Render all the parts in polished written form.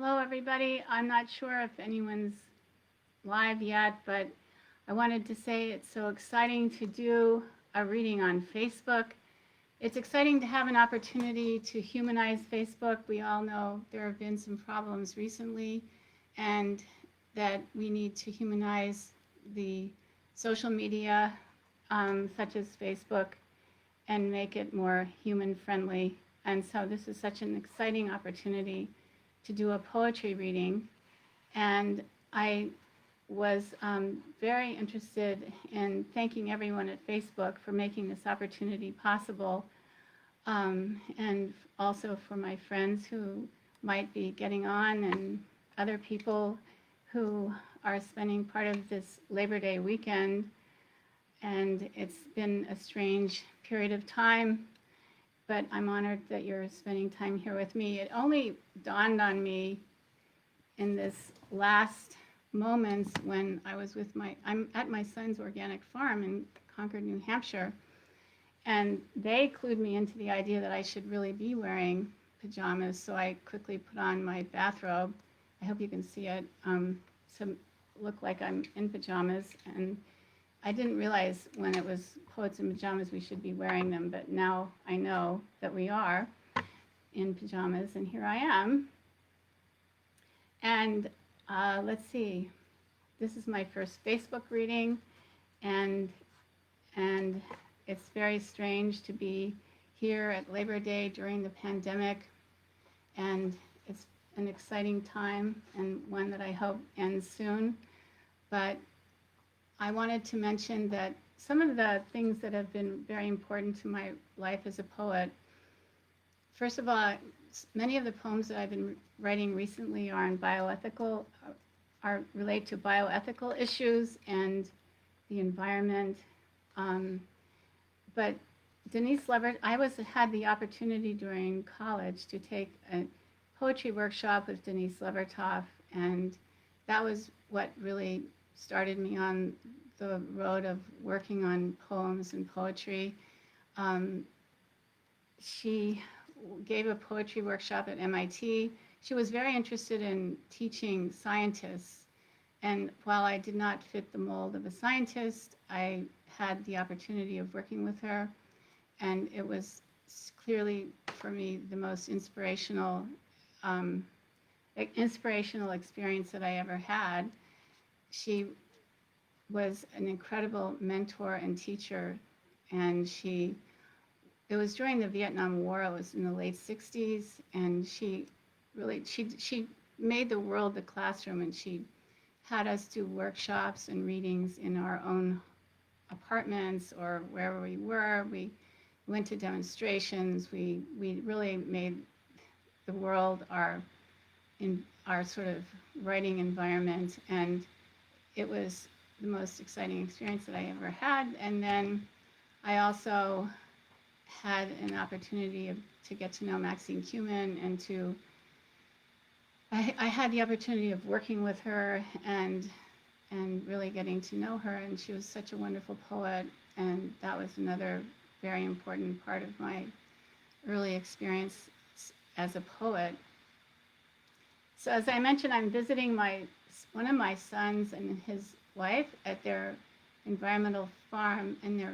Hello, everybody. I'm not sure if anyone's live yet, but I wanted to say it's so exciting to do a reading on Facebook. It's exciting to have an opportunity to humanize Facebook. We all know there have been some problems recently, and that we need to humanize the social media, such as Facebook, and make it more human friendly. And so this is such an exciting opportunity to do a poetry reading. And I was very interested in thanking everyone at Facebook for making this opportunity possible, and also for my friends who might be getting on and other people who are spending part of this Labor Day weekend. And it's been a strange period of time, but I'm honored that you're spending time here with me. It only dawned on me in this last moments when I'm at my son's organic farm in Concord, New Hampshire, and they clued me into the idea that I should really be wearing pajamas, so I quickly put on my bathrobe. I hope you can see it, to look like I'm in pajamas, and I didn't realize when it was Poets in Pajamas we should be wearing them, but now I know that we are in pajamas, and here I am. And let's see, this is my first Facebook reading, and it's very strange to be here at Labor Day during the pandemic, and it's an exciting time and one that I hope ends soon. But I wanted to mention that some of the things that have been very important to my life as a poet, first of all, many of the poems that I've been writing recently are relate to bioethical issues and the environment. But Denise Leverett, had the opportunity during college to take a poetry workshop with Denise Levertov, and that was what really started me on the road of working on poems and poetry. She gave a poetry workshop at MIT. She was very interested in teaching scientists, and while I did not fit the mold of a scientist, I had the opportunity of working with her, and it was clearly for me the most inspirational experience that I ever had. She was an incredible mentor and teacher, and it was during the Vietnam War. It was in the late 60s, and she made the world the classroom, and she had us do workshops and readings in our own apartments or wherever we were. We went to demonstrations. We really made the world our sort of writing environment, and it was the most exciting experience that I ever had. And then I also had an opportunity to get to know Maxine Kumin, and I had the opportunity of working with her and really getting to know her, and she was such a wonderful poet, and that was another very important part of my early experience as a poet. So as I mentioned, I'm visiting one of my sons and his wife at their environmental farm, and their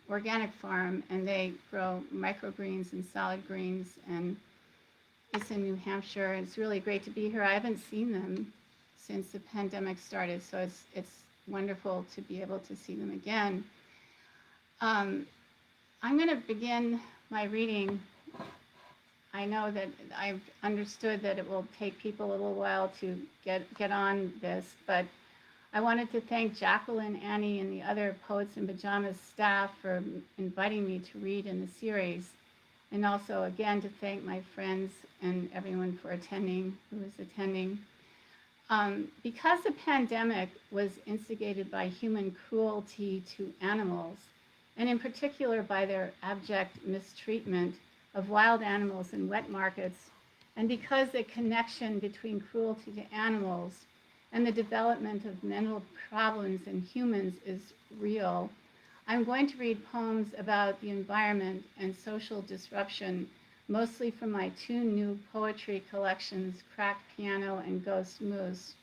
organic farm, and they grow microgreens and salad greens, and it's in New Hampshire. It's really great to be here. I haven't seen them since the pandemic started, so it's wonderful to be able to see them again. I'm going to begin my reading. I know that I've understood that it will take people a little while to get on this, but I wanted to thank Jacqueline, Annie, and the other Poets in Pajamas staff for inviting me to read in the series, and also again to thank my friends and everyone for attending, who is attending. Because the pandemic was instigated by human cruelty to animals, and in particular by their abject mistreatment of wild animals in wet markets, and because the connection between cruelty to animals and the development of mental problems in humans is real, I'm going to read poems about the environment and social disruption mostly from my two new poetry collections, Cracked Piano and Ghost Moose.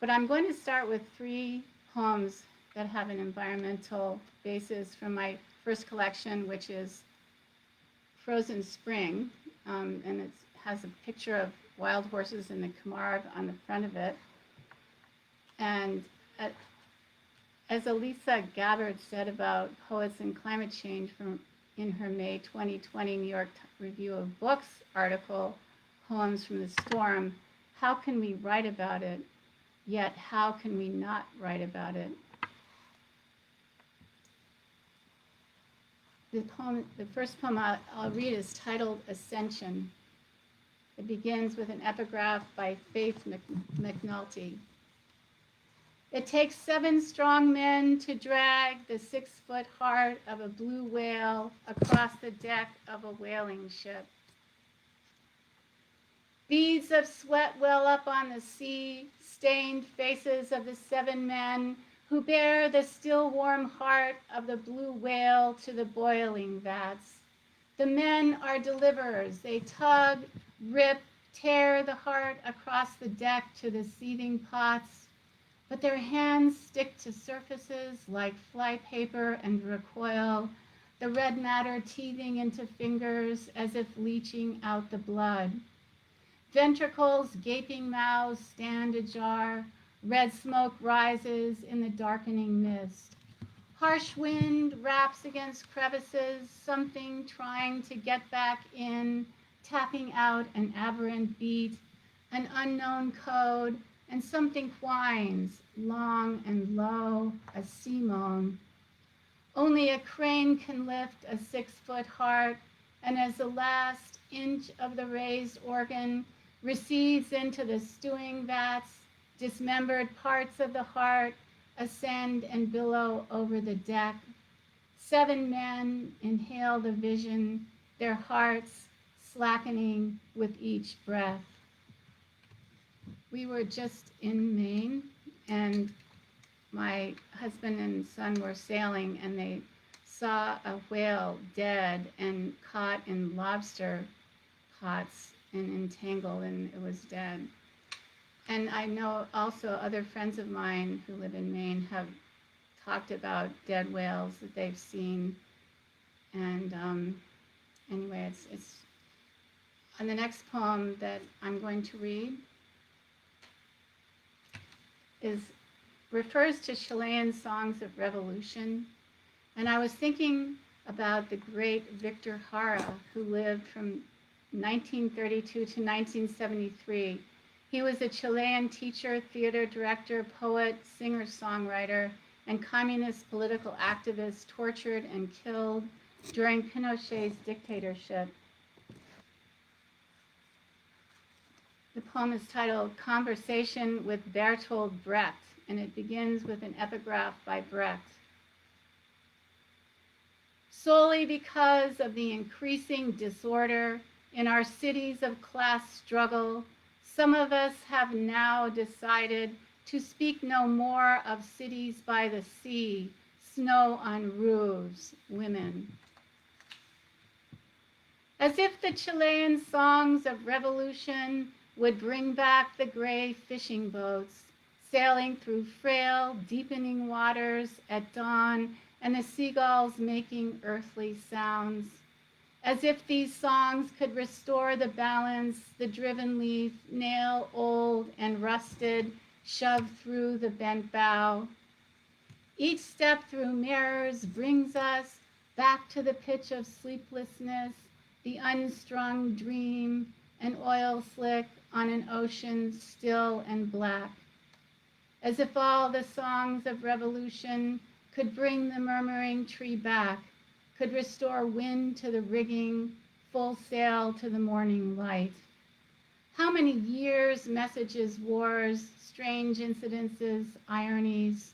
But I'm going to start with three poems that have an environmental basis from my first collection, which is Frozen Spring, and it has a picture of wild horses in the Camargue on the front of it. And as Elisa Gabbard said about poets and climate change in her May 2020 New York Review of Books article, Poems from the Storm, how can we write about it, yet how can we not write about it? The first poem I'll read is titled Ascension. It begins with an epigraph by Faith McNulty. It takes 7 strong men to drag the 6-foot heart of a blue whale across the deck of a whaling ship. Beads of sweat well up on the sea-stained faces of the 7 men who bear the still warm heart of the blue whale to the boiling vats. The men are deliverers. They tug, rip, tear the heart across the deck to the seething pots, but their hands stick to surfaces like flypaper and recoil, the red matter teething into fingers as if leaching out the blood. Ventricles, gaping mouths stand ajar. Red smoke rises in the darkening mist. Harsh wind raps against crevices, something trying to get back in, tapping out an aberrant beat, an unknown code, and something whines, long and low, a sea moan. Only a crane can lift a 6-foot heart, and as the last inch of the raised organ recedes into the stewing vats, dismembered parts of the heart ascend and billow over the deck. 7 men inhale the vision, their hearts slackening with each breath. We were just in Maine, and my husband and son were sailing, and they saw a whale dead and caught in lobster pots and entangled, and it was dead. And I know also other friends of mine who live in Maine have talked about dead whales that they've seen. And anyway, it's on the next poem that I'm going to read refers to Chilean songs of revolution. And I was thinking about the great Victor Jara, who lived from 1932 to 1973. He was a Chilean teacher, theater director, poet, singer-songwriter, and communist political activist tortured and killed during Pinochet's dictatorship. The poem is titled Conversation with Bertolt Brecht, and it begins with an epigraph by Brecht. Solely because of the increasing disorder in our cities of class struggle, some of us have now decided to speak no more of cities by the sea, snow on roofs, women. As if the Chilean songs of revolution would bring back the gray fishing boats, sailing through frail, deepening waters at dawn, and the seagulls making earthly sounds. As if these songs could restore the balance the driven leaf, nail old and rusted, shoved through the bent bough. Each step through mirrors brings us back to the pitch of sleeplessness, the unstrung dream, an oil slick on an ocean still and black. As if all the songs of revolution could bring the murmuring tree back, could restore wind to the rigging, full sail to the morning light. How many years, messages, wars, strange incidences, ironies.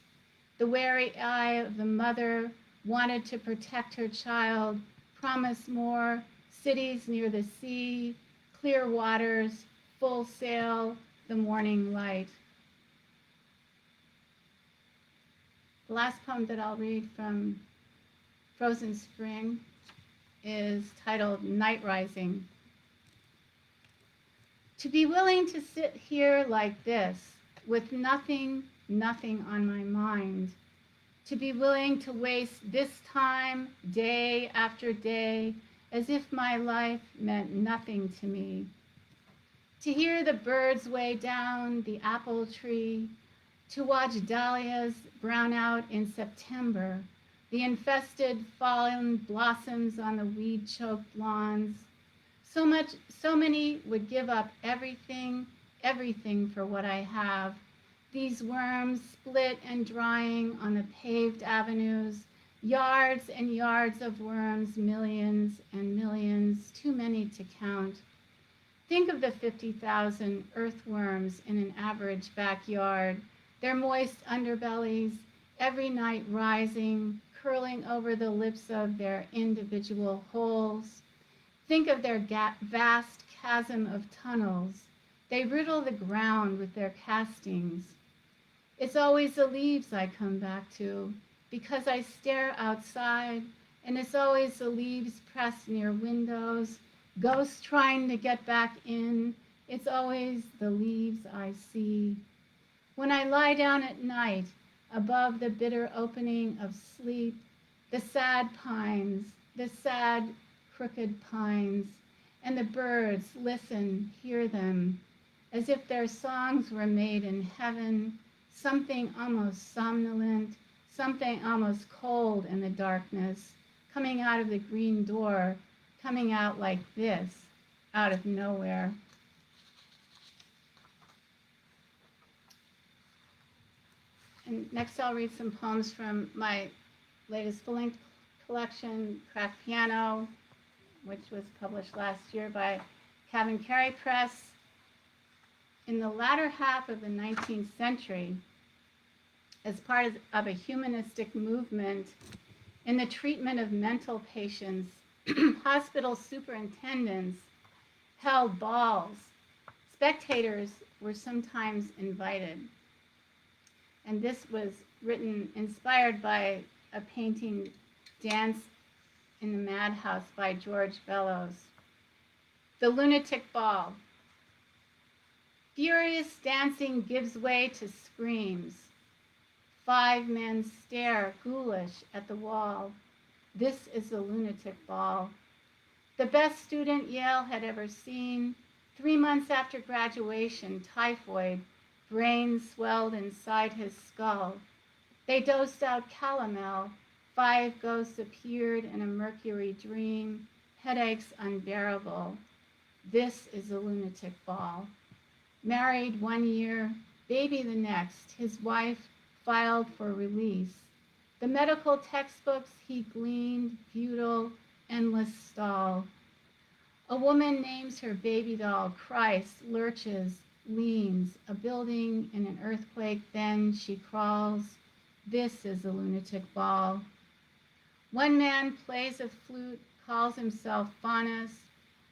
The wary eye of the mother wanted to protect her child, promised more, cities near the sea, clear waters, full sail, the morning light. The last poem that I'll read from Frozen Spring is titled Night Rising. To be willing to sit here like this, with nothing on my mind. To be willing to waste this time, day after day, as if my life meant nothing to me. To hear the birds way down the apple tree, to watch dahlias brown out in September, the infested fallen blossoms on the weed-choked lawns. So many would give up everything for what I have. These worms split and drying on the paved avenues, yards and yards of worms, millions and millions, too many to count. Think of the 50,000 earthworms in an average backyard, their moist underbellies every night rising, curling over the lips of their individual holes. Think of their vast chasm of tunnels. They riddle the ground with their castings. It's always the leaves I come back to, because I stare outside, and it's always the leaves pressed near windows, ghosts trying to get back in. It's always the leaves I see. When I lie down at night, above the bitter opening of sleep, the sad pines, the sad crooked pines, and the birds listen, hear them, as if their songs were made in heaven, something almost somnolent, something almost cold in the darkness, coming out of the green door, coming out like this, out of nowhere. And next I'll read some poems from my latest full-length collection, Cracked Piano, which was published last year by Cabin Carey Press. In the latter half of the 19th century, as part of a humanistic movement in the treatment of mental patients, hospital superintendents held balls. Spectators were sometimes invited. And this was written, inspired by a painting, Dance in the Madhouse by George Bellows. The Lunatic Ball. Furious dancing gives way to screams. 5 men stare ghoulish at the wall. This is the lunatic ball. The best student Yale had ever seen. 3 months after graduation, typhoid, brains swelled inside his skull. They dosed out calomel. 5 ghosts appeared in a mercury dream. Headaches unbearable. This is a lunatic ball. Married 1 year, baby the next. His wife filed for release. The medical textbooks he gleaned, futile, endless stall. A woman names her baby doll Christ, lurches, leans, a building in an earthquake, then she crawls. This is a lunatic ball. One man plays a flute, calls himself Faunus.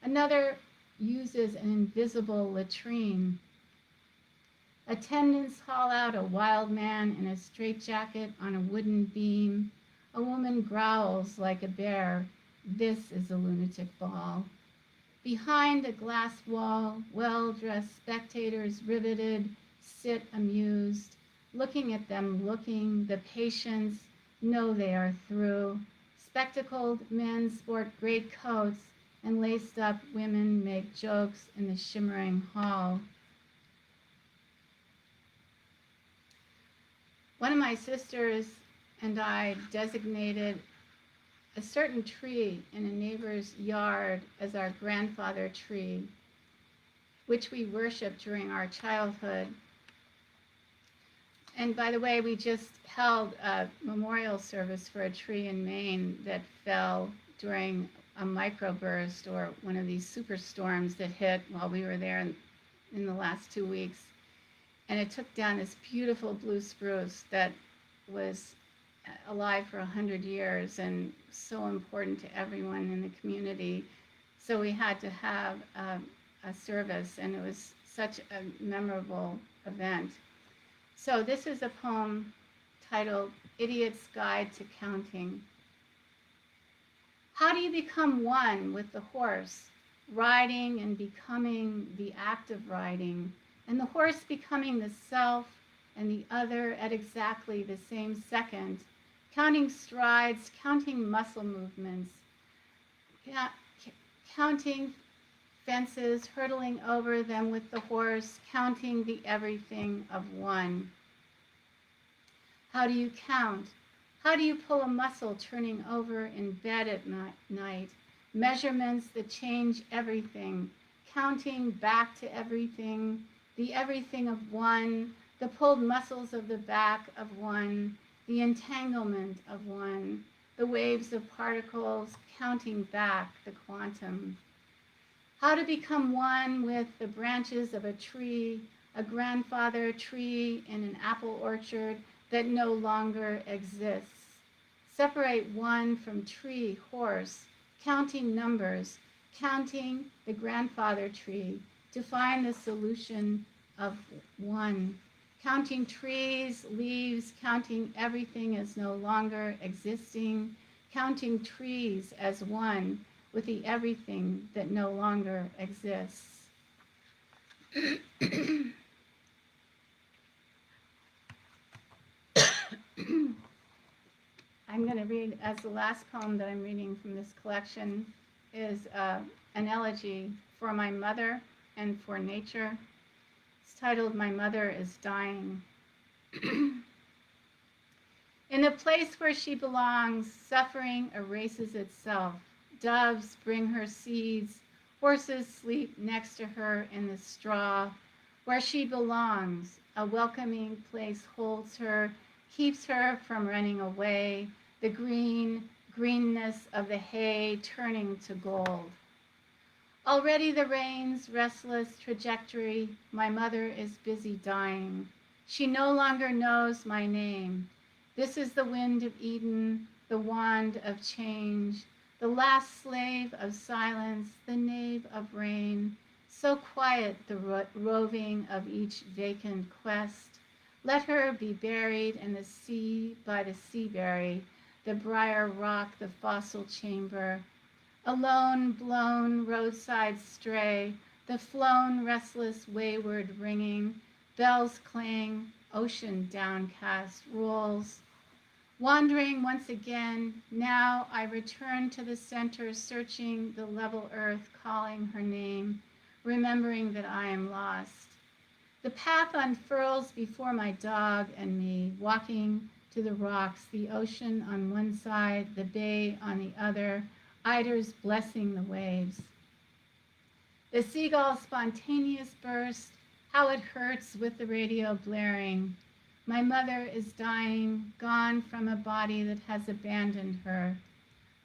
Another uses an invisible latrine. Attendants haul out a wild man in a straitjacket on a wooden beam. A woman growls like a bear. This is a lunatic ball. Behind a glass wall, well-dressed spectators riveted sit amused, looking at them looking. The patients know they are through. Spectacled men sport great coats, and laced-up women make jokes in the shimmering hall. One of my sisters and I designated a certain tree in a neighbor's yard as our grandfather tree, which we worshiped during our childhood. And by the way, we just held a memorial service for a tree in Maine that fell during a microburst or one of these superstorms that hit while we were there in the last 2 weeks. And it took down this beautiful blue spruce that was alive for 100 years and so important to everyone in the community. So we had to have a service, and it was such a memorable event. So this is a poem titled Idiot's Guide to Counting. How do you become one with the horse, riding and becoming the act of riding, and the horse becoming the self and the other at exactly the same second, counting strides, counting muscle movements, counting fences, hurtling over them with the horse, counting the everything of one? How do you count? How do you pull a muscle turning over in bed at night? Measurements that change everything, counting back to everything, the everything of one, the pulled muscles of the back of one, the entanglement of one, the waves of particles, counting back the quantum. How to become one with the branches of a tree, a grandfather tree in an apple orchard that no longer exists. Separate one from tree, horse, counting numbers, counting the grandfather tree to find the solution of one. Counting trees, leaves, counting everything as no longer existing, counting trees as one with the everything that no longer exists. I'm going to read, as the last poem that I'm reading from this collection is an elegy for my mother and for nature. It's titled, My Mother is Dying. In the place where she belongs, suffering erases itself. Doves bring her seeds. Horses sleep next to her in the straw. Where she belongs, a welcoming place holds her, keeps her from running away, the greenness of the hay turning to gold. Already the rain's restless trajectory, my mother is busy dying. She no longer knows my name. This is the wind of Eden, the wand of change, the last slave of silence, the knave of rain. So quiet the roving of each vacant quest. Let her be buried in the sea by the seaberry, the briar rock, the fossil chamber. A lone, blown roadside stray, the flown, restless, wayward ringing, bells clang, ocean downcast rolls. Wandering once again, now I return to the center, searching the level earth, calling her name, remembering that I am lost. The path unfurls before my dog and me, walking to the rocks, the ocean on one side, the bay on the other, eiders blessing the waves. The seagull's spontaneous burst, how it hurts with the radio blaring. My mother is dying, gone from a body that has abandoned her.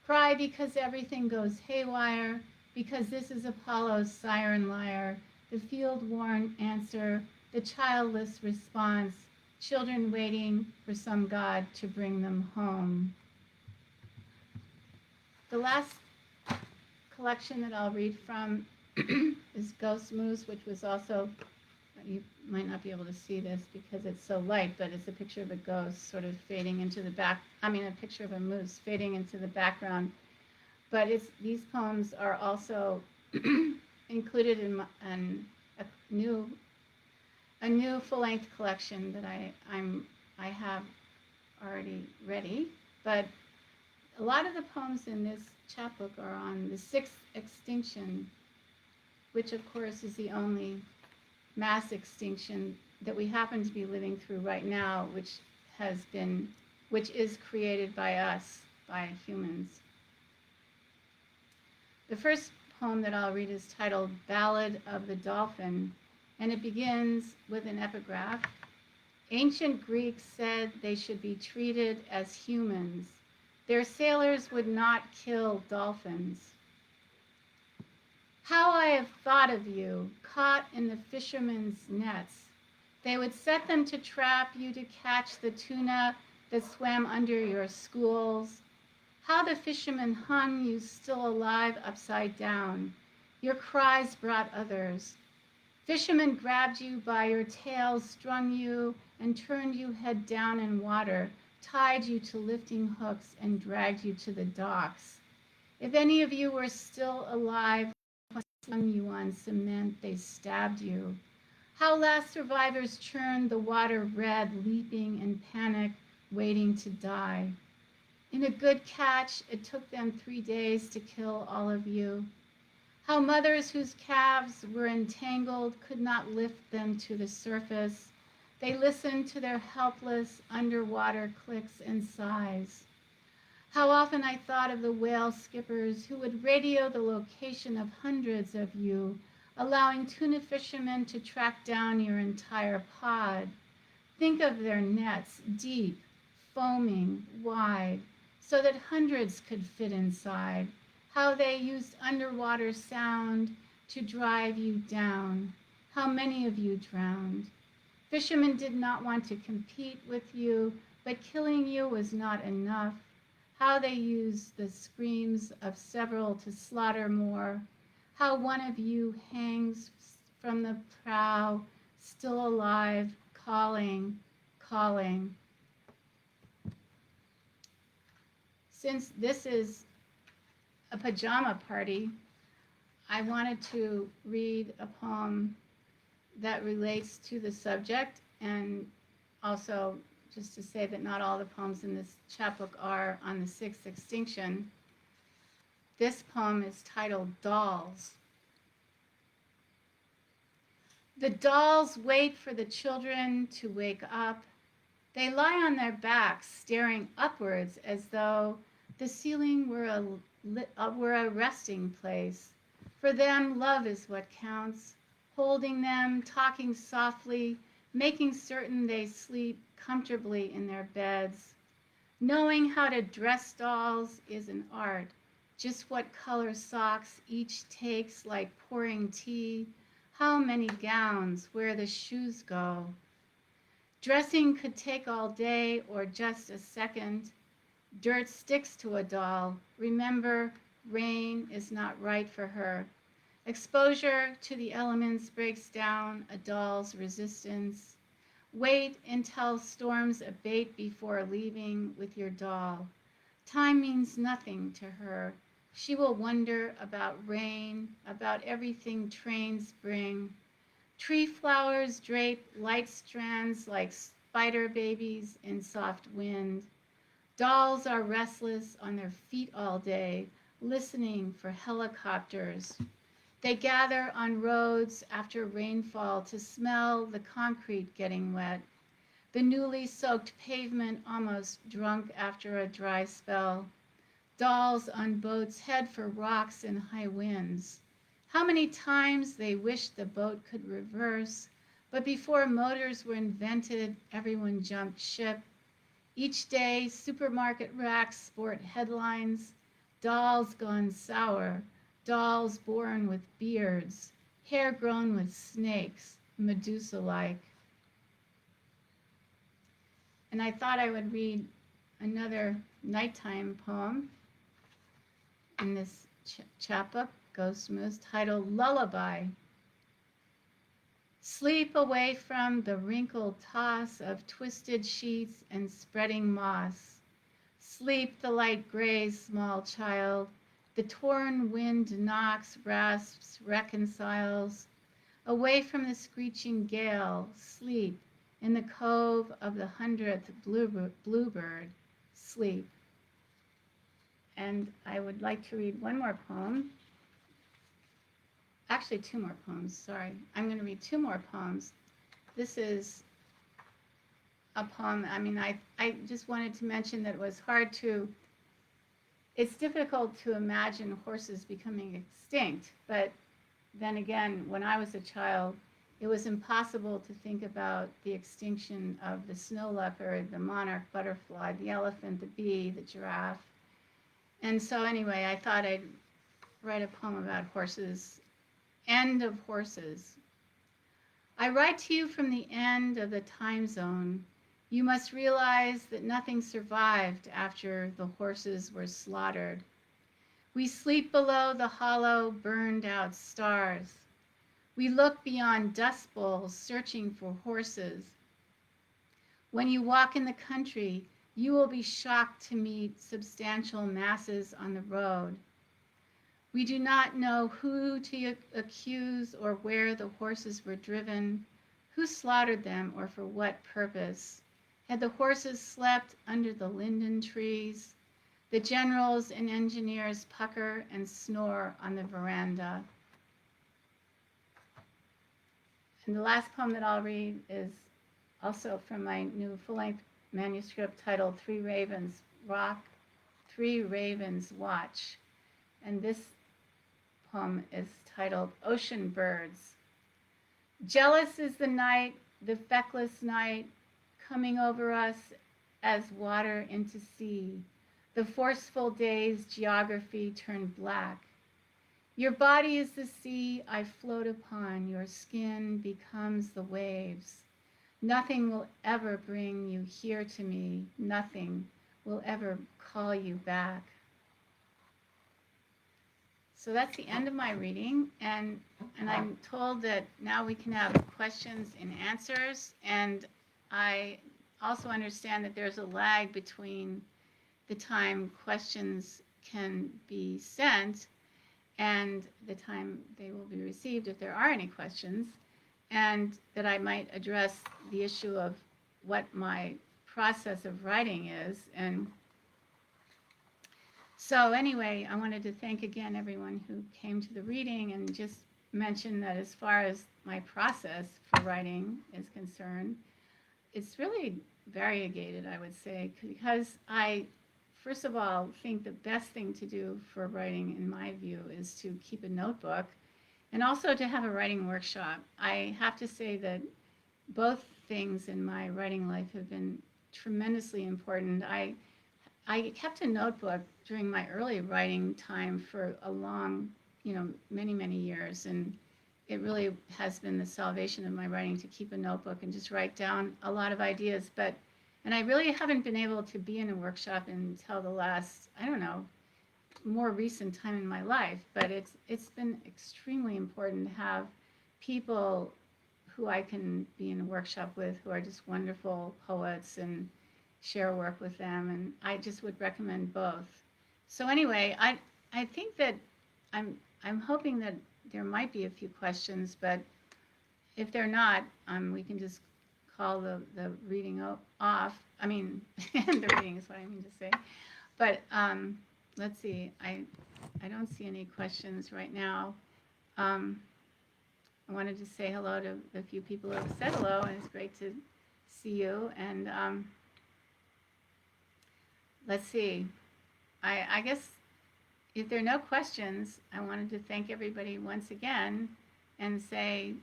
Cry because everything goes haywire, because this is Apollo's siren lyre, the field-worn answer, the childless response, children waiting for some God to bring them home. The last collection that I'll read from is Ghost Moose, which was also, you might not be able to see this because it's so light, but it's a picture of a ghost sort of fading into the a picture of a moose fading into the background. But these poems are also included in a new full-length collection that I have already ready. But a lot of the poems in this chapbook are on the sixth extinction, which of course is the only mass extinction that we happen to be living through right now, which is created by us, by humans. The first poem that I'll read is titled Ballad of the Dolphin, and it begins with an epigraph. Ancient Greeks said they should be treated as humans. Their sailors would not kill dolphins. How I have thought of you, caught in the fishermen's nets. They would set them to trap you to catch the tuna that swam under your schools. How the fishermen hung you still alive upside down. Your cries brought others. Fishermen grabbed you by your tail, strung you, and turned you head down in water, tied you to lifting hooks, and dragged you to the docks. If any of you were still alive, slung you on cement, they stabbed you. How last survivors churned the water red, leaping in panic, waiting to die. In a good catch, it took them 3 days to kill all of you. How mothers whose calves were entangled could not lift them to the surface. They listened to their helpless underwater clicks and sighs. How often I thought of the whale skippers who would radio the location of hundreds of you, allowing tuna fishermen to track down your entire pod. Think of their nets, deep, foaming, wide, so that hundreds could fit inside. How they used underwater sound to drive you down. How many of you drowned. Fishermen did not want to compete with you, but killing you was not enough. How they used the screams of several to slaughter more. How one of you hangs from the prow, still alive, calling, calling. Since this is a pajama party, I wanted to read a poem that relates to the subject, and also just to say that not all the poems in this chapbook are on the sixth extinction. This poem is titled Dolls. The dolls wait for the children to wake up. They lie on their backs, staring upwards as though the ceiling were a resting place. For them, love is what counts. Holding them, talking softly, making certain they sleep comfortably in their beds. Knowing how to dress dolls is an art. Just what color socks each takes, like pouring tea. How many gowns, where the shoes go. Dressing could take all day or just a second. Dirt sticks to a doll. Remember, rain is not right for her. Exposure to the elements breaks down a doll's resistance. Wait until storms abate before leaving with your doll. Time means nothing to her. She will wonder about rain, about everything trains bring. Tree flowers drape light strands like spider babies in soft wind. Dolls are restless on their feet all day, listening for helicopters. They gather on roads after rainfall to smell the concrete getting wet, the newly soaked pavement almost drunk after a dry spell. Dolls on boats head for rocks in high winds. How many times they wished the boat could reverse, but before motors were invented, everyone jumped ship. Each day, supermarket racks sport headlines, dolls gone sour, dolls born with beards, hair grown with snakes, Medusa-like. And I thought I would read another nighttime poem in this chapbook, Ghost Moose, titled Lullaby. Sleep away from the wrinkled toss of twisted sheets and spreading moss. Sleep the light grays, small child. The torn wind knocks, rasps, reconciles. Away from the screeching gale, sleep in the cove of the 100th bluebird, sleep. And I would like to read one more poem. Actually, two more poems, sorry. I'm going to read two more poems. This is a poem, I just wanted to mention that it was it's difficult to imagine horses becoming extinct, but then again, when I was a child, it was impossible to think about the extinction of the snow leopard, the monarch butterfly, the elephant, the bee, the giraffe. And so anyway, I thought I'd write a poem about horses. End of horses. I write to you from the end of the time zone. You must realize that nothing survived after the horses were slaughtered. We sleep below the hollow, burned out stars. We look beyond dust bowls, searching for horses. When you walk in the country, you will be shocked to meet substantial masses on the road. We do not know who to accuse or where the horses were driven, who slaughtered them or for what purpose. Had the horses slept under the linden trees? The generals and engineers pucker and snore on the veranda. And the last poem that I'll read is also from my new full-length manuscript titled Three Ravens Rock, Three Ravens Watch. And this poem is titled Ocean Birds. Jealous is the night, the feckless night, coming over us as water into sea. The forceful day's geography turned black. Your body is the sea I float upon. Your skin becomes the waves. Nothing will ever bring you here to me. Nothing will ever call you back. So that's the end of my reading, and I'm told that now we can have questions and answers, and I also understand that there's a lag between the time questions can be sent and the time they will be received if there are any questions, and that I might address the issue of what my process of writing is. And so anyway, I wanted to thank again everyone who came to the reading, and just mention that as far as my process for writing is concerned, it's really variegated, I would say, because I, first of all, think the best thing to do for writing, in my view, is to keep a notebook and also to have a writing workshop. I have to say that both things in my writing life have been tremendously important. I kept a notebook during my early writing time for a long, many, many years. And it really has been the salvation of my writing to keep a notebook and just write down a lot of ideas. And I really haven't been able to be in a workshop until the last, I don't know, more recent time in my life. But it's been extremely important to have people who I can be in a workshop with who are just wonderful poets and share work with them, and I just would recommend both. So anyway, I think that I'm hoping that there might be a few questions, but if they're not, we can just call the reading off. I mean, the reading is what I mean to say. But let's see. I don't see any questions right now. I wanted to say hello to the few people who have said hello, and it's great to see you. And let's see. I guess if there are no questions, I wanted to thank everybody once again and say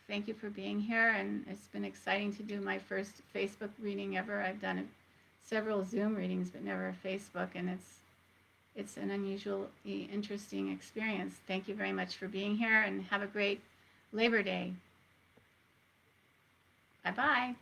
thank you for being here. And it's been exciting to do my first Facebook reading ever. I've done several Zoom readings, but never a Facebook, and it's an unusually interesting experience. Thank you very much for being here, and have a great Labor Day. Bye-bye.